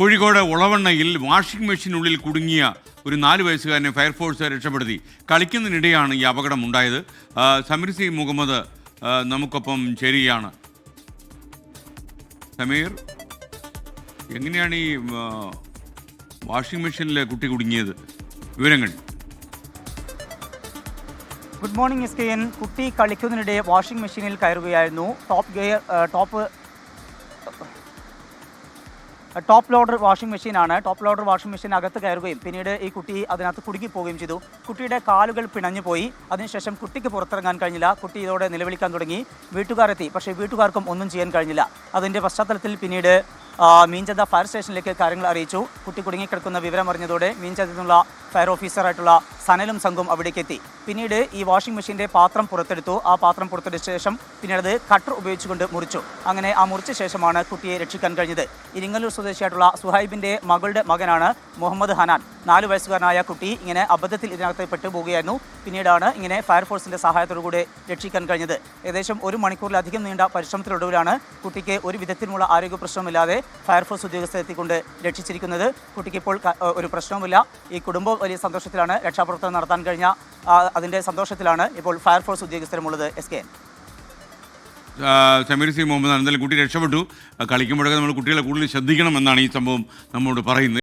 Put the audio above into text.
Kozhikode ഒളവണ്ണയിൽ washing മെഷീനുള്ളിൽ കുടുങ്ങിയ ഒരു 4 വയസ്സുകാരനെ fire force രക്ഷപ്പെടുത്തി. കളിക്കുന്നതിനിടെയാണ് ഈ അപകടം ഉണ്ടായത്. സമീർ സി മുഹമ്മദ് നമുക്കൊപ്പം ചേരുകയാണ്. സമീർ, എങ്ങനെയാണ് ഈ വാഷിംഗ് മെഷീനിൽ കുട്ടി കുടുങ്ങിയത്? വിവരങ്ങൾ. Good morning SKN. കുട്ടി കളിക്കുന്നതിനിടെ വാഷിംഗ് മെഷീനിൽ കയറുകയായിരുന്നു. ടോപ്പ് ലോഡർ വാഷിംഗ് മെഷീനാണ്. ടോപ്പ് ലോഡർ വാഷിംഗ് മെഷീൻ അകത്ത് കയറുകയും പിന്നീട് ഈ കുട്ടി അതിനകത്ത് കുടുങ്ങിപ്പോവുകയും ചെയ്തു. കുട്ടിയുടെ കാലുകൾ പിണഞ്ഞു പോയി. അതിനുശേഷം കുട്ടിക്ക് പുറത്തിറങ്ങാൻ കഴിഞ്ഞില്ല. കുട്ടി ഇതോടെ നിലവിളിക്കാൻ തുടങ്ങി. വീട്ടുകാരെത്തി, പക്ഷേ വീട്ടുകാർക്കും ഒന്നും ചെയ്യാൻ കഴിഞ്ഞില്ല. അതിൻ്റെ പശ്ചാത്തലത്തിൽ പിന്നീട് മീഞ്ചന്ത ഫയർ സ്റ്റേഷനിലേക്ക് കാര്യങ്ങൾ അറിയിച്ചു. കുട്ടി കുടുങ്ങിക്കിടക്കുന്ന വിവരം അറിഞ്ഞതോടെ മീഞ്ചന്തയിൽ നിന്നുള്ള ഫയർ ഓഫീസറായിട്ടുള്ള സനലും സംഘവും അവിടേക്ക് എത്തി. പിന്നീട് ഈ വാഷിംഗ് മെഷീൻ്റെ പാത്രം പുറത്തെടുത്തു. ആ പാത്രം പുറത്തെടുത്ത ശേഷം പിന്നീട് അത് കട്ടർ ഉപയോഗിച്ചുകൊണ്ട് മുറിച്ചു. അങ്ങനെ ആ മുറിച്ച ശേഷമാണ് കുട്ടിയെ രക്ഷിക്കാൻ കഴിഞ്ഞത്. ഇരിങ്ങല്ലൂർ സ്വദേശിയായിട്ടുള്ള സുഹൈബിൻ്റെ മകളുടെ മകനാണ് മുഹമ്മദ് ഹനാൻ. 4 വയസ്സുകാരനായ കുട്ടി ഇങ്ങനെ അബദ്ധത്തിൽ ഇതിനകത്ത് പെട്ടുപോവുകയായിരുന്നു. പിന്നീടാണ് ഇങ്ങനെ ഫയർഫോഴ്സിൻ്റെ സഹായത്തോടുകൂടി രക്ഷിക്കാൻ കഴിഞ്ഞത്. ഏകദേശം 1 മണിക്കൂറിലധികം നീണ്ട പരിശ്രമത്തിനൊടുവിലാണ് കുട്ടിക്ക് ഒരു വിധത്തിലുള്ള ആരോഗ്യ പ്രശ്നമില്ലാതെ ഫയർഫോഴ്സ് ഉദ്യോഗസ്ഥർ എത്തിക്കൊണ്ട് രക്ഷിച്ചിരിക്കുന്നത്. കുട്ടിക്ക് ഇപ്പോൾ ഒരു പ്രശ്നവുമില്ല. ഈ കുടുംബം വലിയ സന്തോഷത്തിലാണ്. രക്ഷാപ്രവർത്തനം നടത്താൻ കഴിഞ്ഞ അതിൻ്റെ സന്തോഷത്തിലാണ് ഇപ്പോൾ ഫയർഫോഴ്സ് ഉദ്യോഗസ്ഥരുമുള്ളത്. SKN. സമീർ സി മുഹമ്മദ്, എന്തായാലും കുട്ടി രക്ഷപ്പെട്ടു. കളിക്കുമ്പോഴൊക്കെ നമ്മൾ കുട്ടികളെ കൂടുതൽ ശ്രദ്ധിക്കണം എന്നാണ് ഈ സംഭവം നമ്മോട് പറയുന്നത്.